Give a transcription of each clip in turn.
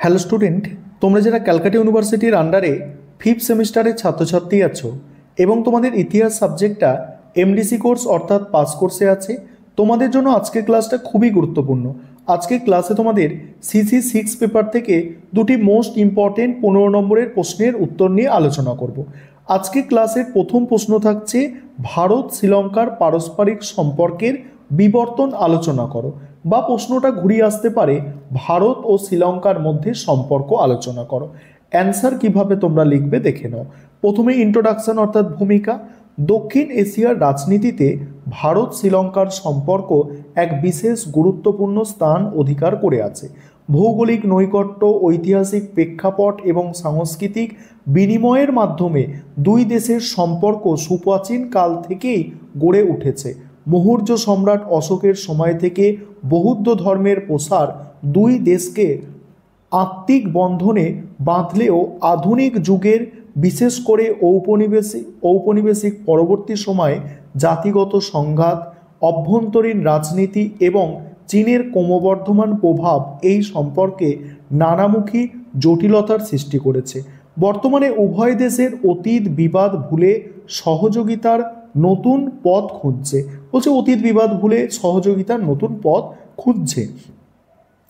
Hello student, তোমরা যারা ক্যালকাটা ইউনিভার্সিটির আন্ডারে ফিফথ সেমিস্টারের ছাত্রছাত্রী আছো এবং তোমাদের ইতিহাস সাবজেক্টটা এমডিসি কোর্স অর্থাৎ পাস কোর্সে আছে, তোমাদের জন্য আজকের ক্লাসটা খুবই গুরুত্বপূর্ণ। আজকের ক্লাসে তোমাদের সিসি 6 পেপার থেকে দুটি মোস্ট ইম্পর্টেন্ট 15 নম্বরের প্রশ্নের উত্তর নিয়ে আলোচনা করব। আজকে ক্লাসের প্রথম প্রশ্ন থাকছে ভারত শ্রীলঙ্কার পারস্পরিক সম্পর্কের বিবর্তন আলোচনা করো, বা প্রশ্নটা ঘুরিয়ে আসতে পারে ভারত ও শ্রীলঙ্কার মধ্যে সম্পর্ক আলোচনা করো। অ্যান্সার কিভাবে তোমরা লিখবে দেখে নাও। প্রথমে ইন্ট্রোডাকশন অর্থাৎ ভূমিকা। দক্ষিণ এশিয়ার রাজনীতিতে ভারত শ্রীলঙ্কার সম্পর্ক এক বিশেষ গুরুত্বপূর্ণ স্থান অধিকার করে আছে। ভৌগোলিক নৈকট্য, ঐতিহাসিক প্রেক্ষাপট এবং সাংস্কৃতিক বিনিময়ের মাধ্যমে দুই দেশের সম্পর্ক সুপ্রাচীন কাল থেকেই গড়ে উঠেছে। মৌর্য সম্রাট অশোকের সময় থেকে বৌদ্ধ ধর্মের প্রসার দুই দেশকে আত্মিক বন্ধনে বাঁধলেও আধুনিক যুগের, বিশেষ করে ঔপনিবেশিক পরবর্তী সময়ে জাতিগত সংঘাত, অভ্যন্তরীণ রাজনীতি এবং চীনের ক্রমবর্ধমান প্রভাব এই সম্পর্কে নানামুখী জটিলতার সৃষ্টি করেছে। বর্তমানে উভয় দেশের অতীত বিবাদ ভুলে সহযোগিতার নতুন পথ খুঁজছে। বলছে অতীত বিবাদ ভুলে সহযোগিতার নতুন পথ খুঁজছে।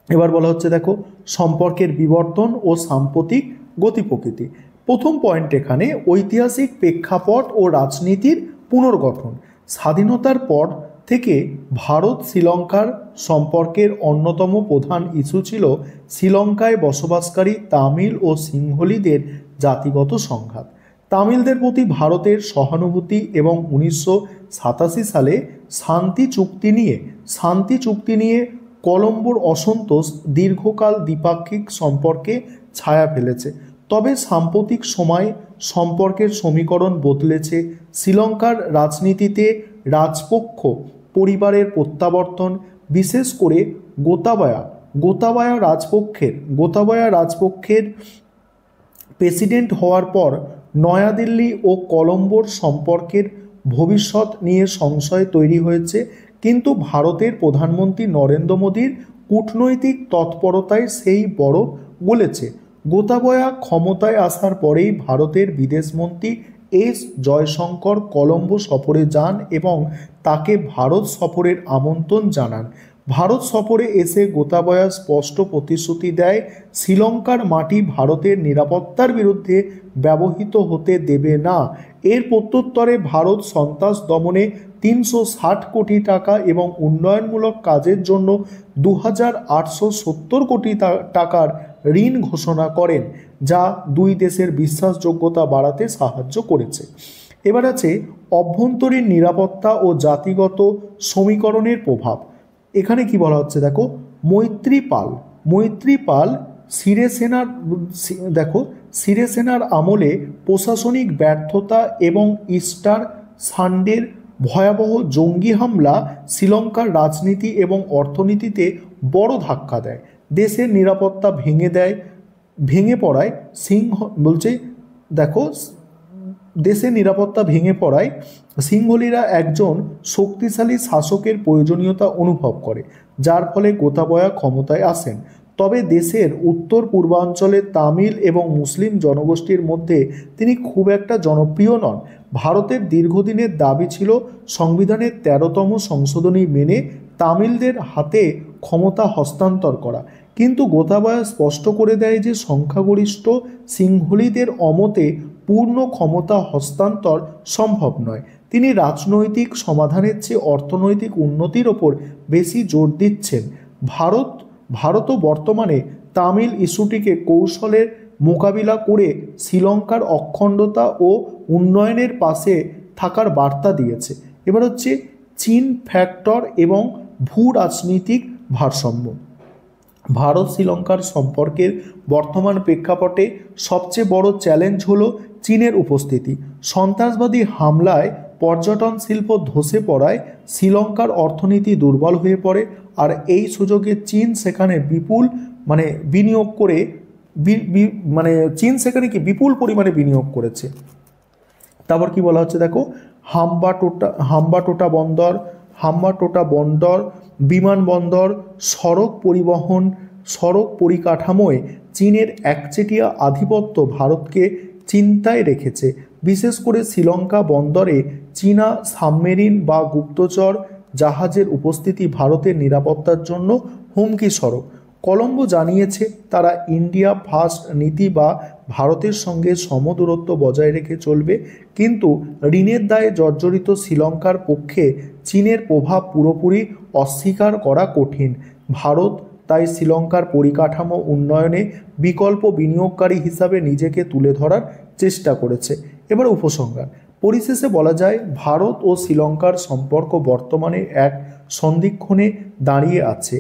এবার বলা হচ্ছে দেখো সম্পর্কের বিবর্তন ও সাম্প্রতিক গতি প্রকৃতি। প্রথম পয়েন্ট এখানে ঐতিহাসিক প্রেক্ষাপট ও রাজনীতির পুনর্গঠন। স্বাধীনতার পর থেকে ভারত শ্রীলঙ্কার সম্পর্কের অন্যতম প্রধান ইস্যু ছিল শ্রীলঙ্কায় বসবাসকারী তামিল ও সিংহলীদের জাতিগত সংঘাত। তামিলদের প্রতি ভারতের সহানুভূতি এবং 1987 সালে শান্তি চুক্তি নিয়ে কলম্বোর অসন্তোষ দীর্ঘকাল দ্বিপাক্ষিক সম্পর্কে ছায়া ফেলেছে। তবে সাম্প্রতিক সময়ে সম্পর্কের সমীকরণ বদলেছে। শ্রীলঙ্কার রাজনীতিতে রাজপক্ষ পরিবারের প্রত্যাবর্তন, বিশেষ করে গোতাবায়া রাজপক্ষের প্রেসিডেন্ট হওয়ার পর নয়াদিল্লি ও কলম্বোর সম্পর্কের ভবিষ্যৎ নিয়ে সংশয় তৈরি হয়েছে। কিন্তু ভারতের প্রধানমন্ত্রী নরেন্দ্র মোদীর কূটনৈতিক তৎপরতায় সেই বরফ গলেছে। গোতাবয়া ক্ষমতায় আসার পরেই ভারতের বিদেশমন্ত্রী এস জয়শঙ্কর কলম্বো সফরে যান এবং তাকে ভারত সফরের আমন্ত্রণ জানান। ভারত সফরে এসে গোতাবয়া স্পষ্ট প্রতিশ্রুতি দেয় শ্রীলঙ্কার মাটি ভারতের নিরাপত্তার বিরুদ্ধে ব্যবহৃত হতে দেবে না। এর প্রত্যুত্তরে ভারত সন্ত্রাস দমনে 360 কোটি টাকা এবং উন্নয়নমূলক কাজের জন্য 2870 কোটি টাকার ঋণ ঘোষণা করেন, যা দুই দেশের বিশ্বাসযোগ্যতা বাড়াতে সাহায্য করেছে। এবার আছে অভ্যন্তরীণ নিরাপত্তা ও জাতিগত সমীকরণের প্রভাব। এখানে কি বলা হচ্ছে দেখো মৈত্রীপাল সিরিসেনার আমলে প্রশাসনিক ব্যর্থতা এবং ইস্টার সানডের ভয়াবহ জঙ্গি হামলা শ্রীলঙ্কার রাজনীতি এবং অর্থনীতিতে বড় ধাক্কা দেয়। দেশের নিরাপত্তা ভেঙে পড়ায় সিংহলীরা একজন শক্তিশালী শাসকের প্রয়োজনীয়তা অনুভব করে, যার ফলে গোতাবয়া ক্ষমতায় আসেন। তবে দেশের উত্তর পূর্বাঞ্চলে তামিল এবং মুসলিম জনগোষ্ঠীর মধ্যে তিনি খুব একটা জনপ্রিয় নন। ভারতের দীর্ঘদিনের দাবি ছিল সংবিধানের 13তম সংশোধনী মেনে তামিলদের হাতে ক্ষমতা হস্তান্তর করা, কিন্তু গোতাবয়া স্পষ্ট করে দেয় যে সংখ্যাগরিষ্ঠ সিংহলীদের অমতে পূর্ণ ক্ষমতা হস্তান্তর সম্ভব নয়। তিনি রাজনৈতিক সমাধানের চেয়ে অর্থনৈতিক উন্নতির ওপর বেশি জোর দিচ্ছেন। ভারতও বর্তমানে তামিল ইস্যুটিকে কৌশলের মোকাবিলা করে শ্রীলঙ্কার অখণ্ডতা ও উন্নয়নের পাশে থাকার বার্তা দিয়েছে। এবার হচ্ছে চীন ফ্যাক্টর এবং ভূ রাজনৈতিক ভারসাম্য। ভারত শ্রীলঙ্কার সম্পর্কের বর্তমান প্রেক্ষাপটে সবচেয়ে বড় চ্যালেঞ্জ হলো চীনের উপস্থিতি। সন্ত্রাসবাদী হামলায় পর্যটন শিল্প ধসে পড়ায় শ্রীলঙ্কার অর্থনীতি দুর্বল হয়ে পড়ে, আর এই সুযোগে চীন সেখানে বিপুল পরিমাণে বিনিয়োগ করেছে। তারপর কি বলা হচ্ছে দেখো হাম্বাটোটা বন্দর, বিমানবন্দর, সড়ক পরিবহন, সড়ক পরিকাঠামোয় চীনের একচেটিয়া আধিপত্য ভারতকে চিন্তায় রেখেছে। বিশেষ করে শ্রীলঙ্কা বন্দরে চীনা সাবমেরিন বা গুপ্তচর জাহাজের উপস্থিতি ভারতের নিরাপত্তার জন্য হুমকি স্বরূপ। কলম্বো জানিয়েছে তারা ইন্ডিয়া ফার্স্ট নীতি বা ভারতের সঙ্গে সমদূরত্ব বজায় রেখে চলবে, কিন্তু ঋণের দায়ে জর্জরিত শ্রীলঙ্কার পক্ষে চীনের প্রভাব পুরোপুরি অস্বীকার করা কঠিন। ভারত তাই শ্রীলঙ্কার পরিকাঠামো উন্নয়নে বিকল্প বিনিয়োগকারী হিসাবে নিজেকে তুলে ধরার চেষ্টা করেছে। এবার উপসংহার। পরিশেষে বলা যায়, ভারত ও শ্রীলঙ্কার সম্পর্ক বর্তমানে এক সন্ধিক্ষণে দাঁড়িয়ে আছে।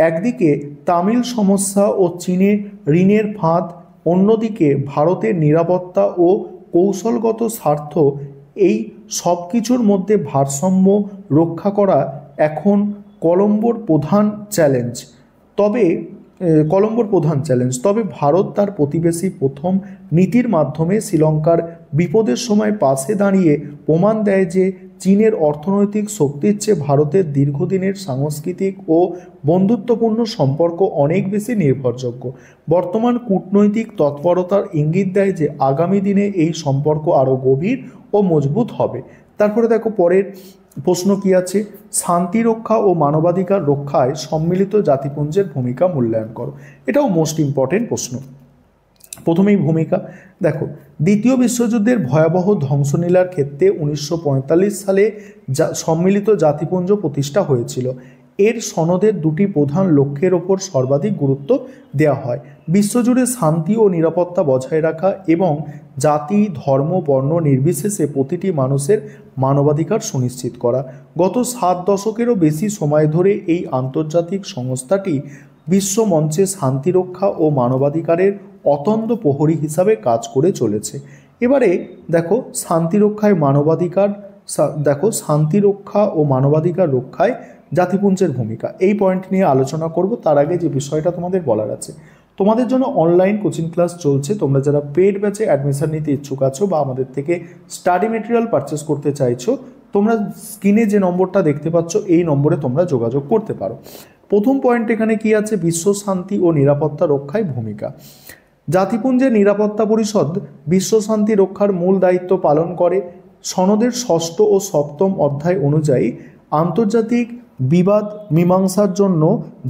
একদিকে তামিল সমস্যা ও চীনের ঋণের ফাঁদ, অন্যদিকে ভারতের নিরাপত্তা ও কৌশলগত স্বার্থ। এই সব কিছুর মধ্যে ভারসাম্য রক্ষা করা এখন কলম্বোর প্রধান চ্যালেঞ্জ। তবে ভারত তার প্রতিবেশী প্রথম নীতির মাধ্যমে শ্রীলঙ্কার বিপদের সময় পাশে দাঁড়িয়ে প্রমাণ দেয় যে চীনের অর্থনৈতিক শক্তির চেয়ে ভারতের দীর্ঘদিনের সাংস্কৃতিক ও বন্ধুত্বপূর্ণ সম্পর্ক অনেক বেশি নির্ভরযোগ্য। বর্তমান কূটনৈতিক তৎপরতার ইঙ্গিত দেয় যে আগামী দিনে এই সম্পর্ক আরও গভীর ও মজবুত হবে। তারপরে দেখো পরের প্রশ্ন কি আছে, শান্তি রক্ষা ও মানবাধিকার রক্ষায় সম্মিলিত জাতিপুঞ্জের ভূমিকা মূল্যায়ন করো। এটাও মোস্ট ইম্পর্টেন্ট প্রশ্ন। প্রথমেই ভূমিকা দেখো, দ্বিতীয় বিশ্বযুদ্ধের ভয়াবহ ধ্বংসলীলার ক্ষেত্রে 1945 সালে সম্মিলিত জাতিপুঞ্জ প্রতিষ্ঠা হয়েছিল। এর সনদের দুটি প্রধান লক্ষ্যের ওপর সর্বাধিক গুরুত্ব দেওয়া হয়: বিশ্বজুড়ে শান্তি ও নিরাপত্তা বজায় রাখা এবং জাতি, ধর্ম, বর্ণ নির্বিশেষে প্রতিটি মানুষের মানবাধিকার সুনিশ্চিত করা। গত 7 দশকেরও বেশি সময় ধরে এই আন্তর্জাতিক সংস্থাটি বিশ্বমঞ্চে শান্তিরক্ষা ও মানবাধিকারের অতন্দ্র প্রহরী হিসাবে কাজ করে চলেছে। এবারে দেখো শান্তিরক্ষা ও মানবাধিকার রক্ষায় জাতিপুঞ্জের ভূমিকা, এই পয়েন্ট নিয়ে আলোচনা করব। তার আগে যে বিষয়টা তোমাদের বলার আছে, তোমাদের জন্য অনলাইন কোচিং ক্লাস চলছে। তোমরা যারা পেড ব্যাচে অ্যাডমিশন নিতে ইচ্ছুক আছো বা আমাদের থেকে স্টাডি মেটেরিয়াল পারচেস করতে চাইছো, তোমরা স্ক্রিনে যে নম্বরটা দেখতে পাচ্ছ এই নম্বরে তোমরা যোগাযোগ করতে পারো। প্রথম পয়েন্ট এখানে কি আছে, বিশ্ব শান্তি ও নিরাপত্তা রক্ষায় ভূমিকা। জাতিপুঞ্জের নিরাপত্তা পরিষদ বিশ্ব শান্তি রক্ষার মূল দায়িত্ব পালন করে। সনদের 6ষ্ঠ ও 7ম অধ্যায় অনুযায়ী আন্তর্জাতিক বিবাদ মীমাংসার জন্য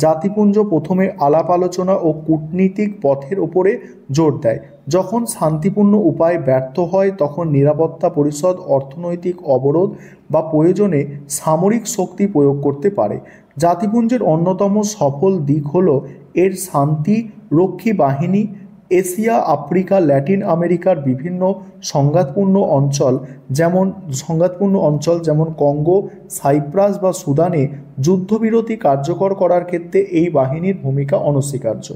জাতিপুঞ্জ প্রথমে আলাপ আলোচনা ও কূটনীতিক পথের ওপরে জোর দেয়। যখন শান্তিপূর্ণ উপায় ব্যর্থ হয় তখন নিরাপত্তা পরিষদ অর্থনৈতিক অবরোধ বা প্রয়োজনে সামরিক শক্তি প্রয়োগ করতে পারে। জাতিপুঞ্জের অন্যতম সফল দিক হল এর শান্তিরক্ষী বাহিনী। এশিয়া, আফ্রিকা, ল্যাটিন আমেরিকার বিভিন্ন সংঘাতপূর্ণ অঞ্চল যেমন কঙ্গো, সাইপ্রাস বা সুদানে যুদ্ধবিরতি কার্যকর করার ক্ষেত্রে এই বাহিনীর ভূমিকা অনস্বীকার্য।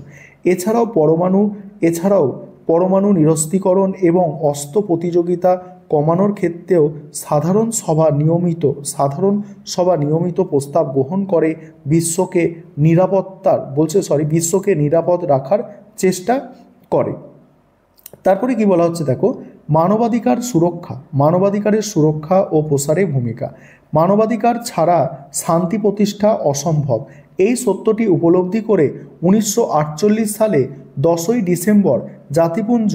এছাড়াও পরমাণু নিরস্ত্রীকরণ এবং অস্ত্র প্রতিযোগিতা কমানোর ক্ষেত্রেও সাধারণ সভা নিয়মিত প্রস্তাব গ্রহণ করে বিশ্বকে নিরাপদ রাখার চেষ্টা করে। তারপরে কি বলা হচ্ছে দেখো, মানবাধিকারের সুরক্ষা ও প্রসারে ভূমিকা। মানবাধিকার ছাড়া শান্তি প্রতিষ্ঠা অসম্ভব। এই সত্যটি উপলব্ধি করে 1948 সালে 10ই ডিসেম্বর জাতিপুঞ্জ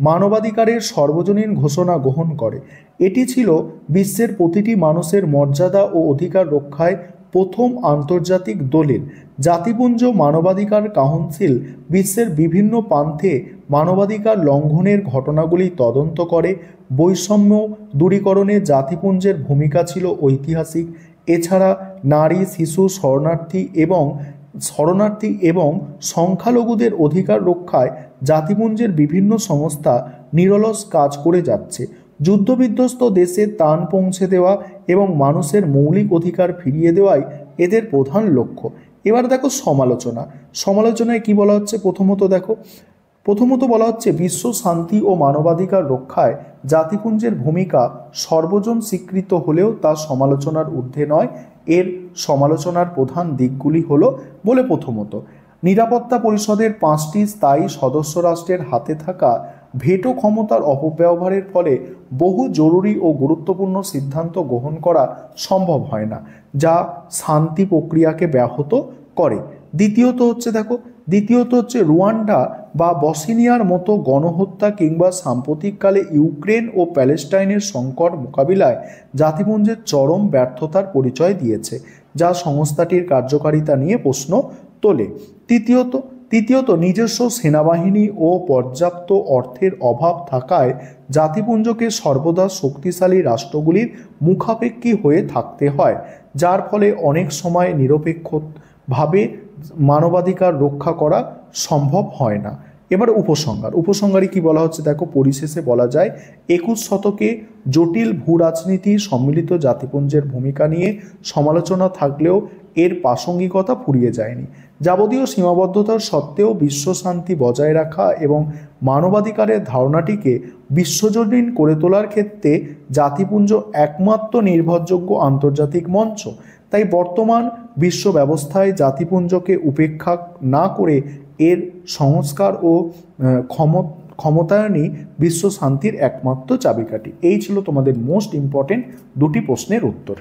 মানবাধিকারের সর্বজনীন ঘোষণা গ্রহণ করে। এটি ছিল বিশ্বের প্রতিটি মানুষের মর্যাদা ও অধিকার রক্ষায় প্রথম আন্তর্জাতিক দলিল। জাতিপুঞ্জ মানবাধিকার কাউন্সিল বিশ্বের বিভিন্ন প্রান্তে মানবাধিকার লঙ্ঘনের ঘটনাগুলি তদন্ত করে। বৈষম্য দূরীকরণে জাতিপুঞ্জের ভূমিকা ছিল ঐতিহাসিক। এছাড়া নারী, শিশু, শরণার্থী এবং সংখ্যালঘুদের অধিকার রক্ষায় জাতিপুঞ্জের বিভিন্ন সংস্থা নিরলস কাজ করে যাচ্ছে। যুদ্ধবিধ্বস্ত দেশে ত্রাণ পৌঁছে দেওয়া এবং মানুষের মৌলিক অধিকার ফিরিয়ে দেওয়াই এদের প্রধান লক্ষ্য। এবার দেখো সমালোচনায় কি বলা হচ্ছে। প্রথমত বলা হচ্ছে বিশ্ব শান্তি ও মানবাধিকার রক্ষায় জাতিপুঞ্জের ভূমিকা সর্বজন স্বীকৃত হলেও তা সমালোচনার ঊর্ধ্বে নয়। এর সমালোচনার প্রধান দিকগুলি হলো বলে, প্রথমত নিরাপত্তা পরিষদের 5টি স্থায়ী সদস্য রাষ্ট্রের হাতে থাকা ভেটো ক্ষমতার অপব্যবহারের ফলে বহু জরুরি ও গুরুত্বপূর্ণ সিদ্ধান্ত গ্রহণ করা সম্ভব হয় না, যা শান্তি প্রক্রিয়াকে ব্যাহত করে। দ্বিতীয়ত হচ্ছে রুয়ান্ডা বা বসনিয়ার মতো গণহত্যা কিংবা সাম্প্রতিককালে ইউক্রেন ও প্যালেস্টাইনের সংকট মোকাবিলায় জাতিপুঞ্জের চরম ব্যর্থতার পরিচয় দিয়েছে, যা সংস্থাটির কার্যকারিতা নিয়ে প্রশ্ন তোলে। তৃতীয়ত নিজস্ব সেনাবাহিনী ও পর্যাপ্ত অর্থের অভাব থাকায় জাতিপুঞ্জকে সর্বদা শক্তিশালী রাষ্ট্রগুলির মুখাপেক্ষী হয়ে থাকতে হয়, যার ফলে অনেক সময় নিরপেক্ষভাবে মানবাধিকার রক্ষা করা সম্ভব হয় না। এবার উপসংহারে কি বলা হচ্ছে দেখো, পরিশেষে বলা যায় 21 শতকে জটিল ভূ রাজনীতি সম্মিলিত জাতিপুঞ্জের ভূমিকা নিয়ে সমালোচনা থাকলেও এর প্রাসঙ্গিকতা ফুরিয়ে যায়নি। যাবতীয় সীমাবদ্ধতার সত্ত্বেও বিশ্ব শান্তি বজায় রাখা এবং মানবাধিকারের ধারণাটিকে বিশ্বজনীন করে তোলার ক্ষেত্রে জাতিপুঞ্জ একমাত্র নির্ভরযোগ্য আন্তর্জাতিক মঞ্চ। তাই বর্তমান বিশ্ব ব্যবস্থায় জাতিপুঞ্জকে উপেক্ষা না করে এর সংস্কার ও ক্ষমতায়নই বিশ্ব শান্তির একমাত্র চাবিকাঠি। এই ছিল তোমাদের মোস্ট ইম্পর্টেন্ট দুটি প্রশ্নের উত্তর।